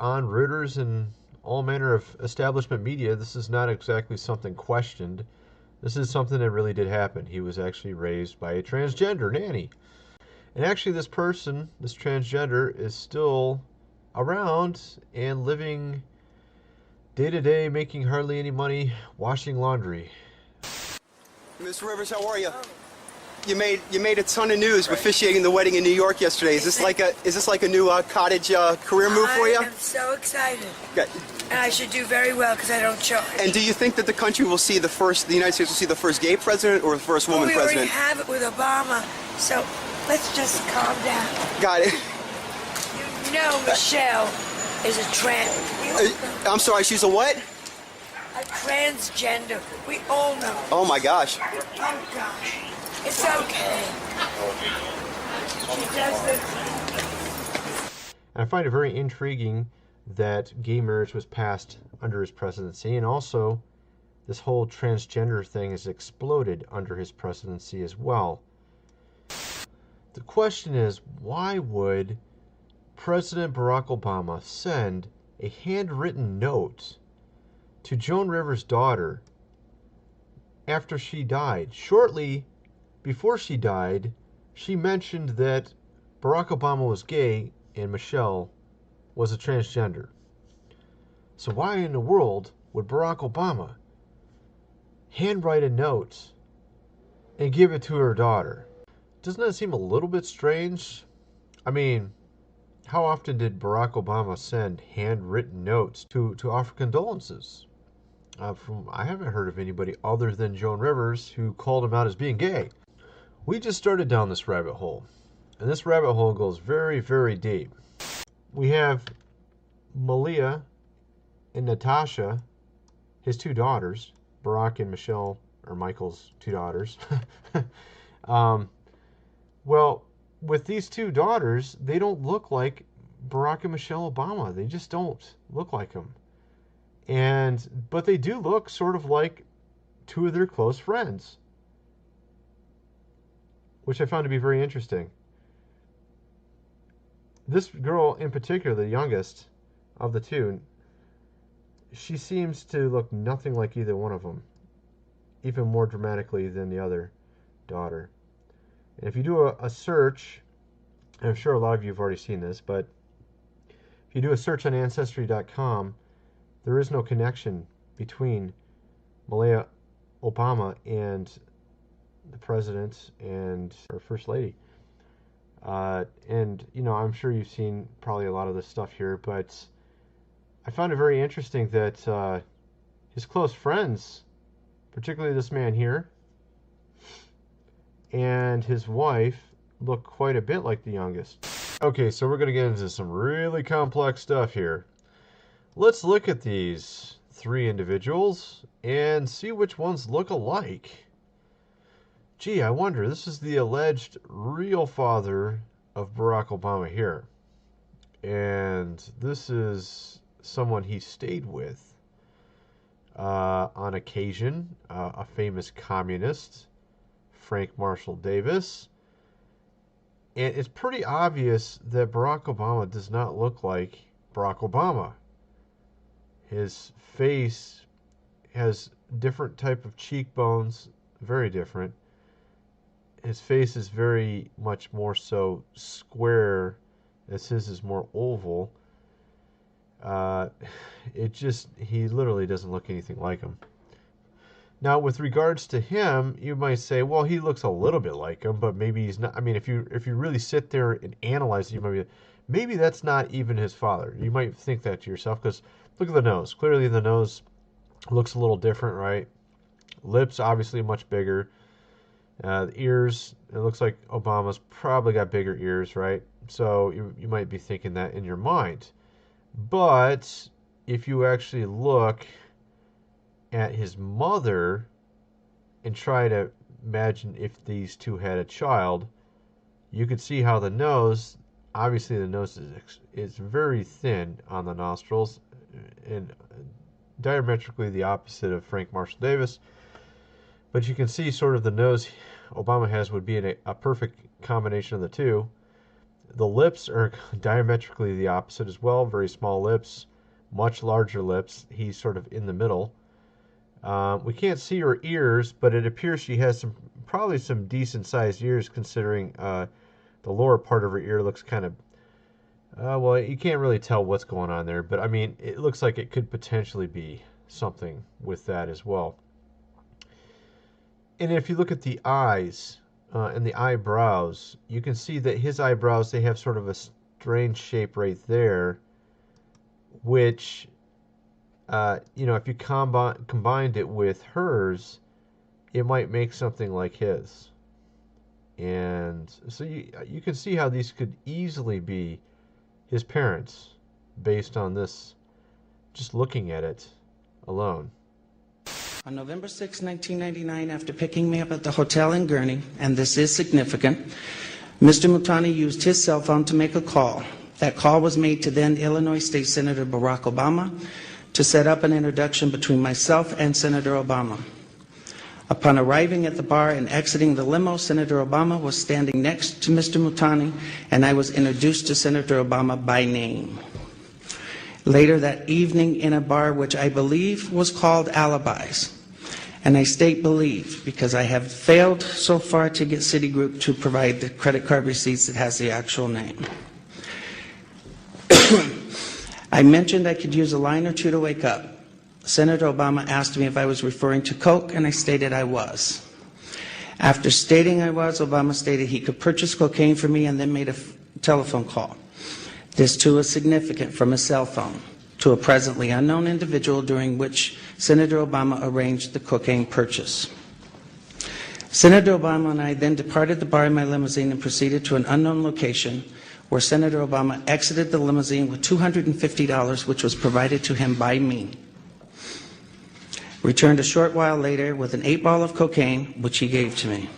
on Reuters and all manner of establishment media, this is not exactly something questioned. This is something that really did happen. He was actually raised by a transgender nanny. And actually this person, this transgender, is still around and living day to day, making hardly any money, washing laundry. Mr. Rivers, how are you? You made a ton of news officiating the wedding in New York yesterday. Is this like a new cottage career move for you? I am so excited. Okay. And I should do very well because I don't charge. And do you think that the country will see the United States will see the first gay president or the first woman we president? already have it with Obama, so let's just calm down. Got it. You know Michelle is a I'm sorry, she's a what? a transgender. We all know. Oh my gosh. Oh gosh. It's okay. She does this. And I find it very intriguing that gay marriage was passed under his presidency, and also this whole transgender thing has exploded under his presidency as well. The question is, why would President Barack Obama send a handwritten note to Joan Rivers' daughter after she died? Shortly before she died, she mentioned that Barack Obama was gay and Michelle was a transgender. So why in the world would Barack Obama handwrite a note and give it to her daughter? Doesn't that seem a little bit strange? I mean, how often did Barack Obama send handwritten notes to offer condolences? I haven't heard of anybody other than Joan Rivers who called him out as being gay. We just started down this rabbit hole, and this rabbit hole goes very, very deep. We have Malia and Natasha, his two daughters, Barack and Michelle, or Michael's two daughters. Well, with these two daughters, they don't look like Barack and Michelle Obama. They just don't look like them. But they do look sort of like two of their close friends, which I found to be very interesting. This girl in particular, the youngest of the two, she seems to look nothing like either one of them, even more dramatically than the other daughter. And if you do a search, and I'm sure a lot of you have already seen this, but if you do a search on Ancestry.com, there is no connection between Malia Obama and the president and our first lady. And, you know, I'm sure you've seen probably a lot of this stuff here, but I found it very interesting that his close friends, particularly this man here, and his wife look quite a bit like the youngest. Okay, so we're going to get into some really complex stuff here. Let's look at these three individuals and see which ones look alike. Gee, I wonder, this is the alleged real father of Barack Obama here. And this is someone he stayed with on occasion, a famous communist, Frank Marshall Davis. And it's pretty obvious that Barack Obama does not look like Barack Obama. His face has different type of cheekbones, very different. His face is very much more so square, as his is more oval. He literally doesn't look anything like him. Now, with regards to him, you might say, well, he looks a little bit like him, but maybe he's not. I mean, if you really sit there and analyze it, you might be, maybe that's not even his father. You might think that to yourself, because look at the nose. Clearly, the nose looks a little different, right? Lips, obviously, much bigger. The ears, it looks like Obama's probably got bigger ears, right? So you might be thinking that in your mind. But if you actually look at his mother and try to imagine if these two had a child, you could see how the nose, obviously the nose is very thin on the nostrils and diametrically the opposite of Frank Marshall Davis. But you can see sort of the nose Obama has would be a perfect combination of the two. The lips are diametrically the opposite as well. Very small lips, much larger lips. He's sort of in the middle. We can't see her ears, but it appears she has probably some decent sized ears, considering the lower part of her ear looks kind of, well, you can't really tell what's going on there, but I mean, it looks like it could potentially be something with that as well. And if you look at the eyes and the eyebrows, you can see that his eyebrows, they have sort of a strange shape right there, which, if you combined it with hers, it might make something like his. And so you can see how these could easily be his parents based on this, just looking at it alone. On November 6, 1999, after picking me up at the hotel in Gurney, and this is significant, Mr. Mutani used his cell phone to make a call. That call was made to then Illinois State Senator Barack Obama to set up an introduction between myself and Senator Obama. Upon arriving at the bar and exiting the limo, Senator Obama was standing next to Mr. Mutani, and I was introduced to Senator Obama by name. Later that evening in a bar which I believe was called Alibis, and I state believe because I have failed so far to get Citigroup to provide the credit card receipts that has the actual name. I mentioned I could use a line or two to wake up. Senator Obama asked me if I was referring to Coke, and I stated I was. After stating I was, Obama stated he could purchase cocaine for me and then made a telephone call. This too is significant, from a cell phone to a presently unknown individual, during which Senator Obama arranged the cocaine purchase. Senator Obama and I then departed the bar in my limousine and proceeded to an unknown location where Senator Obama exited the limousine with $250, which was provided to him by me. Returned a short while later with an 8-ball of cocaine, which he gave to me.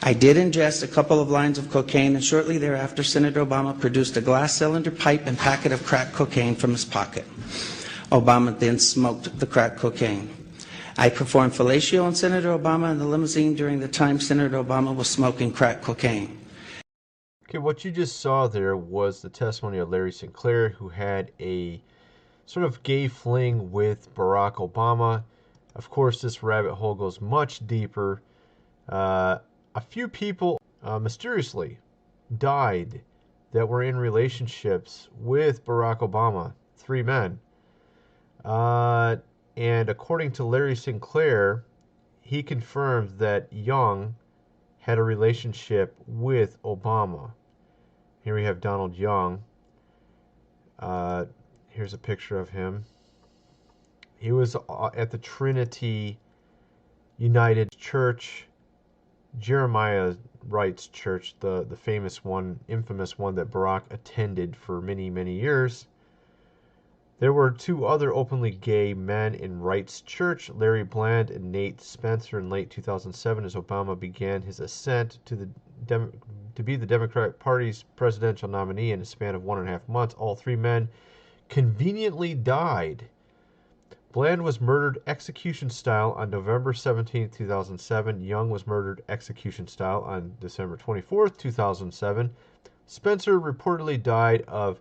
I did ingest a couple of lines of cocaine, and shortly thereafter, Senator Obama produced a glass cylinder pipe and packet of crack cocaine from his pocket. Obama then smoked the crack cocaine. I performed fellatio on Senator Obama in the limousine during the time Senator Obama was smoking crack cocaine. Okay, what you just saw there was the testimony of Larry Sinclair, who had a sort of gay fling with Barack Obama. Of course, this rabbit hole goes much deeper. A few people mysteriously died that were in relationships with Barack Obama, 3 men. And according to Larry Sinclair, he confirmed that Young had a relationship with Obama. Here we have Donald Young. Here's a picture of him. He was at the Trinity United Church, Jeremiah Wright's church, the famous one, infamous one that Barack attended for many, many years. There were 2 other openly gay men in Wright's church, Larry Bland and Nate Spencer, in late 2007 as Obama began his ascent to be the Democratic Party's presidential nominee. In a span of 1.5 months, all 3 men conveniently died. Bland was murdered execution style on November 17, 2007. Young was murdered execution style on December 24, 2007. Spencer reportedly died of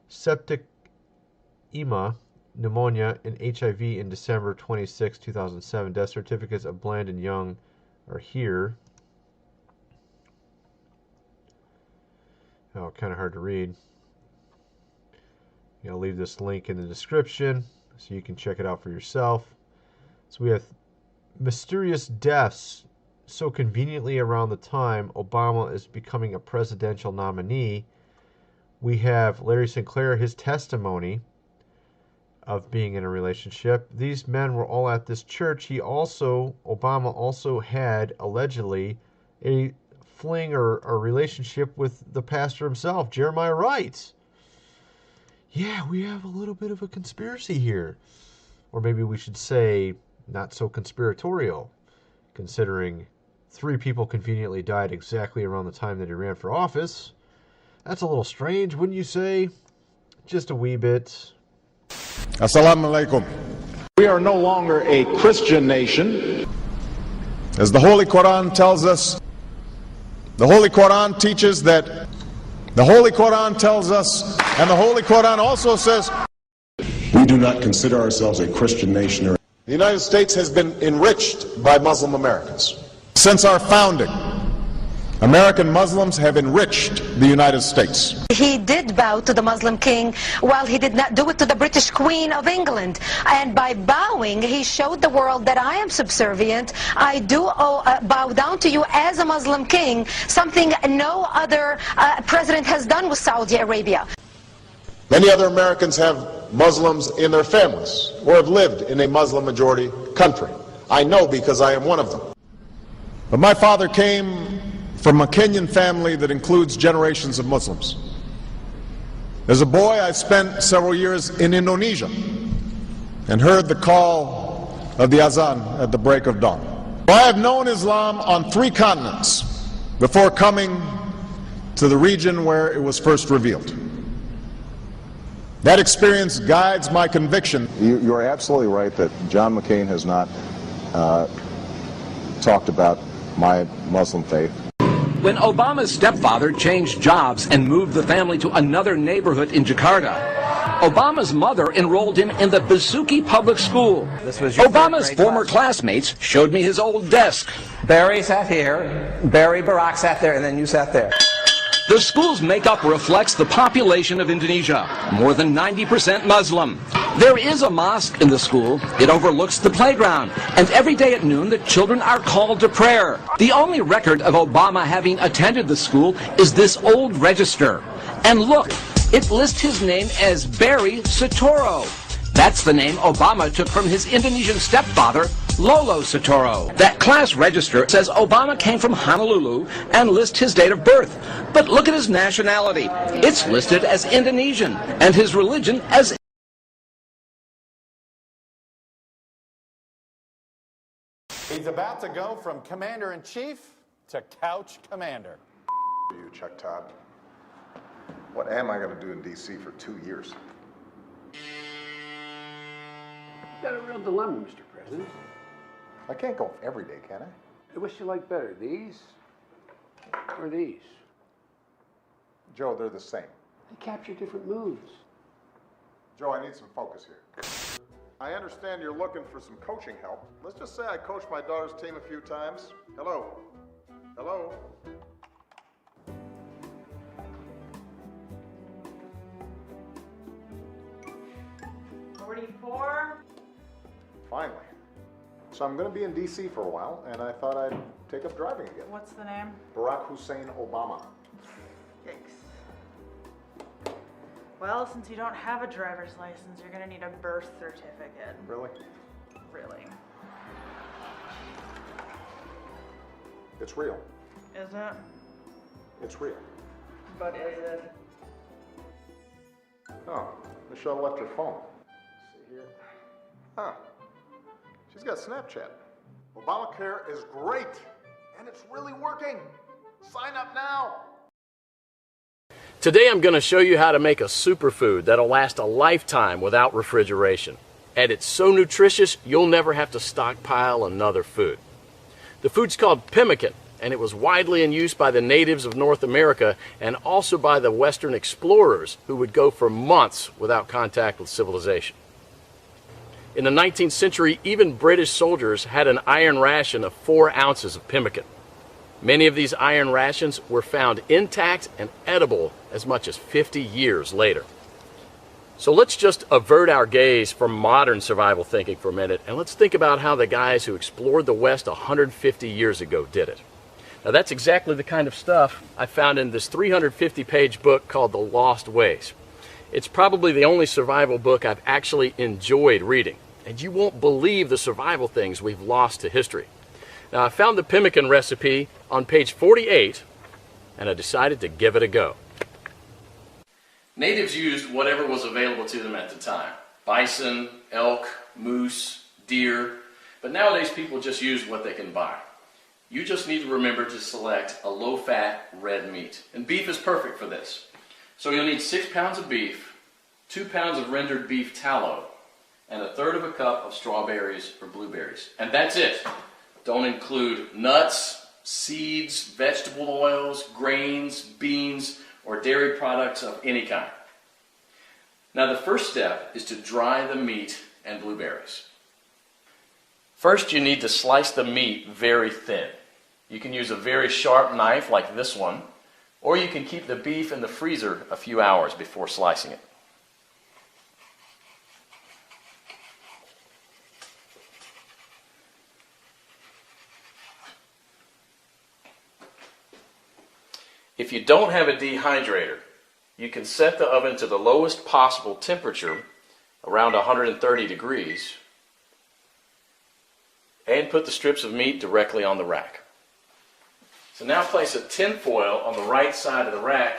septicemia, pneumonia, and HIV in December 26, 2007. Death certificates of Bland and Young are here. Oh, kind of hard to read. I'll leave this link in the description so you can check it out for yourself. So we have mysterious deaths so conveniently around the time Obama is becoming a presidential nominee. We have Larry Sinclair, his testimony of being in a relationship. These men were all at this church. Obama also had allegedly a fling or a relationship with the pastor himself, Jeremiah Wright. Yeah, we have a little bit of a conspiracy here. Or maybe we should say not so conspiratorial, considering 3 people conveniently died exactly around the time that he ran for office. That's a little strange, wouldn't you say? Just a wee bit. Assalamu alaikum. We are no longer a Christian nation. As the Holy Quran tells us, the Holy Quran teaches that The Holy Quran tells us, and the Holy Quran also says, we do not consider ourselves a Christian nation. the United States has been enriched by Muslim Americans. Since our founding, American Muslims have enriched the United States. He did bow to the Muslim king, while he did not do it to the British Queen of England. And by bowing, he showed the world that I am subservient. I do bow down to you as a Muslim king, something no other president has done with Saudi Arabia. Many other Americans have Muslims in their families or have lived in a Muslim majority country. I know because I am one of them. But my father came from a Kenyan family that includes generations of Muslims. As a boy, I spent several years in Indonesia and heard the call of the azan at the break of dawn. I have known Islam on 3 continents before coming to the region where it was first revealed. That experience guides my conviction. You are absolutely right that John McCain has not talked about my Muslim faith. When Obama's stepfather changed jobs and moved the family to another neighborhood in Jakarta, Obama's mother enrolled him in the Basuki Public School. Obama's former classmates showed me his old desk. Barry sat here, Barry Barack sat there, and then you sat there. The school's makeup reflects the population of Indonesia, more than 90% Muslim. There is a mosque in the school. It overlooks the playground, and every day at noon the children are called to prayer. The only record of Obama having attended the school is this old register. And look, it lists his name as Barry Sotoro. That's the name Obama took from his Indonesian stepfather, Lolo Sotoro. That class register says Obama came from Honolulu and lists his date of birth. But look at his nationality. It's listed as Indonesian, and his religion as He's about to go from commander-in-chief to couch commander. You, Chuck Todd. What am I going to do in D.C. for 2 years? You've got a real dilemma, Mr. President. I can't go every day, can I? Which you like better, these or these? Joe, they're the same. They capture different moods. Joe, I need some focus here. I understand you're looking for some coaching help. Let's just say I coached my daughter's team a few times. Hello? Hello? Finally. So I'm going to be in D.C. for a while, and I thought I'd take up driving again. What's the name? Barack Hussein Obama. Yikes. Well, since you don't have a driver's license, you're going to need a birth certificate. Really? Really. It's real. Is it? It's real. But is it? Oh, Michelle left her phone. Let's see here. Huh. She's got Snapchat. Obamacare is great, and it's really working. Sign up now. Today I'm going to show you how to make a superfood that'll last a lifetime without refrigeration. And it's so nutritious, you'll never have to stockpile another food. The food's called pemmican, and it was widely in use by the natives of North America and also by the Western explorers who would go for months without contact with civilization. In the 19th century, even British soldiers had an iron ration of 4 ounces of pemmican. Many of these iron rations were found intact and edible as much as 50 years later. So let's just avert our gaze from modern survival thinking for a minute, and let's think about how the guys who explored the West 150 years ago did it. Now that's exactly the kind of stuff I found in this 350-page book called The Lost Ways. It's probably the only survival book I've actually enjoyed reading, and you won't believe the survival things we've lost to history. Now I found the pemmican recipe on page 48, and I decided to give it a go. Natives used whatever was available to them at the time. Bison, elk, moose, deer, but nowadays people just use what they can buy. You just need to remember to select a low-fat red meat, and beef is perfect for this. So you'll need 6 pounds of beef, 2 pounds of rendered beef tallow, and 1/3 cup of strawberries or blueberries. And that's it. Don't include nuts, seeds, vegetable oils, grains, beans, or dairy products of any kind. Now the first step is to dry the meat and blueberries. First, you need to slice the meat very thin. You can use a very sharp knife like this one, or you can keep the beef in the freezer a few hours before slicing it. If you don't have a dehydrator, you can set the oven to the lowest possible temperature, around 130 degrees, and put the strips of meat directly on the rack. So now place a tin foil on the right side of the rack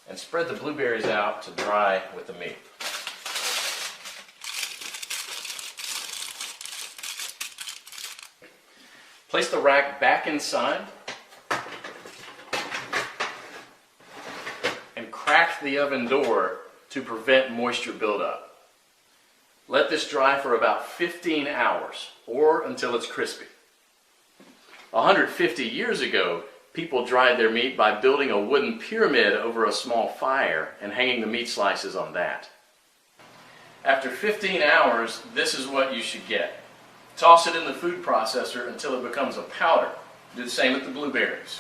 and spread the blueberries out to dry with the meat. Place the rack back inside and crack the oven door to prevent moisture buildup. Let this dry for about 15 hours, or until it's crispy. 150 years ago, people dried their meat by building a wooden pyramid over a small fire and hanging the meat slices on that. After 15 hours, this is what you should get. Toss it in the food processor until it becomes a powder. Do the same with the blueberries.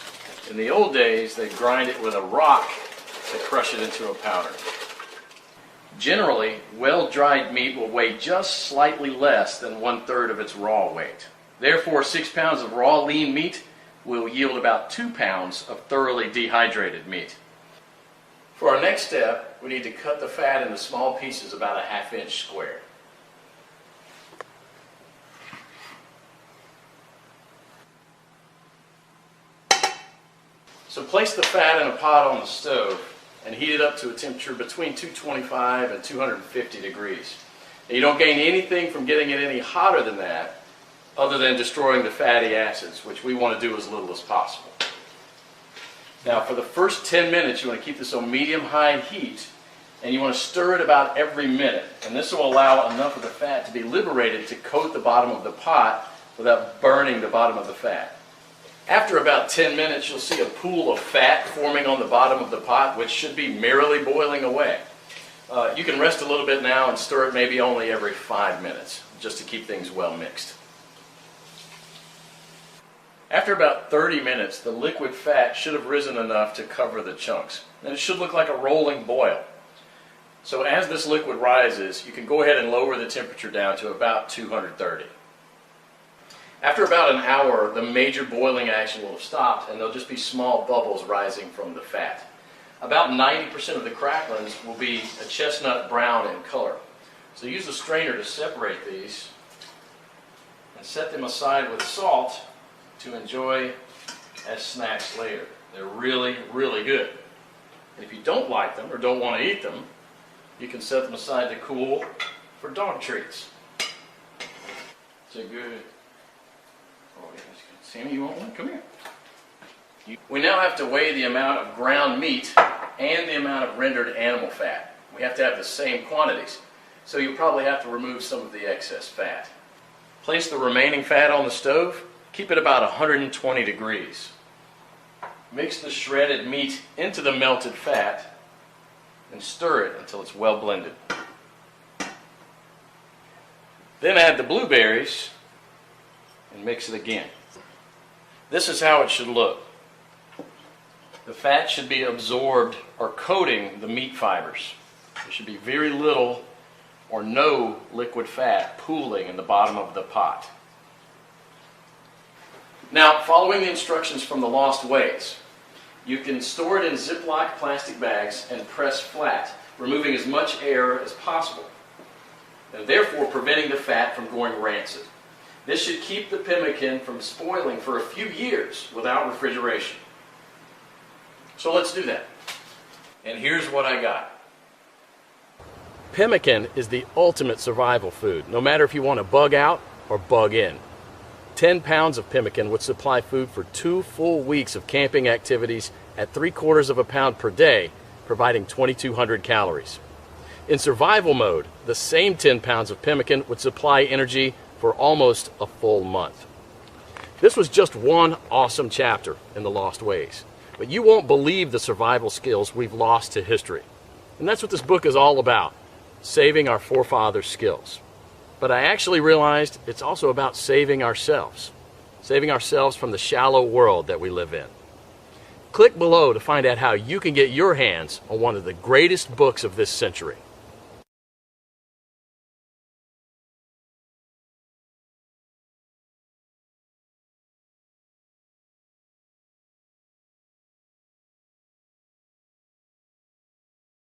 In the old days, they grind it with a rock to crush it into a powder. Generally, well-dried meat will weigh just slightly less than 1/3 of its raw weight. Therefore, 6 pounds of raw lean meat will yield about 2 pounds of thoroughly dehydrated meat. For our next step, we need to cut the fat into small pieces about a 1/2 inch square. So place the fat in a pot on the stove and heat it up to a temperature between 225 and 250 degrees. Now, you don't gain anything from getting it any hotter than that other than destroying the fatty acids, which we want to do as little as possible. Now for the first 10 minutes you want to keep this on medium-high heat, and you want to stir it about every minute, and this will allow enough of the fat to be liberated to coat the bottom of the pot without burning the bottom of the fat. After about 10 minutes, you'll see a pool of fat forming on the bottom of the pot, which should be merrily boiling away. You can rest a little bit now and stir it maybe only every 5 minutes, just to keep things well mixed. After about 30 minutes, the liquid fat should have risen enough to cover the chunks, and it should look like a rolling boil. So as this liquid rises, you can go ahead and lower the temperature down to about 230. After about an hour, the major boiling action will have stopped, and there'll just be small bubbles rising from the fat. About 90% of the cracklings will be a chestnut brown in color. So use a strainer to separate these and set them aside with salt to enjoy as snacks later. They're really, really good. And if you don't like them or don't want to eat them, you can set them aside to cool for dog treats. So good. Oh, yes. Sammy, you want one? Come here. We now have to weigh the amount of ground meat and the amount of rendered animal fat. We have to have the same quantities, so you'll probably have to remove some of the excess fat. Place the remaining fat on the stove. Keep it about 120 degrees. Mix the shredded meat into the melted fat and stir it until it's well blended. Then add the blueberries and mix it again. This is how it should look. The fat should be absorbed or coating the meat fibers. There should be very little or no liquid fat pooling in the bottom of the pot. Now, following the instructions from the Lost Ways, you can store it in Ziploc plastic bags and press flat, removing as much air as possible, and therefore preventing the fat from going rancid. This should keep the pemmican from spoiling for a few years without refrigeration. So let's do that. And here's what I got. Pemmican is the ultimate survival food, no matter if you want to bug out or bug in. 10 pounds of pemmican would supply food for 2 full weeks of camping activities at 3/4 of a pound per day, providing 2,200 calories. In survival mode, the same 10 pounds of pemmican would supply energy for almost a full month. This was just one awesome chapter in the Lost Ways. but you won't believe the survival skills we've lost to history. And that's what this book is all about, saving our forefathers' skills. But I actually realized it's also about saving ourselves from the shallow world that we live in. Click below to find out how you can get your hands on one of the greatest books of this century.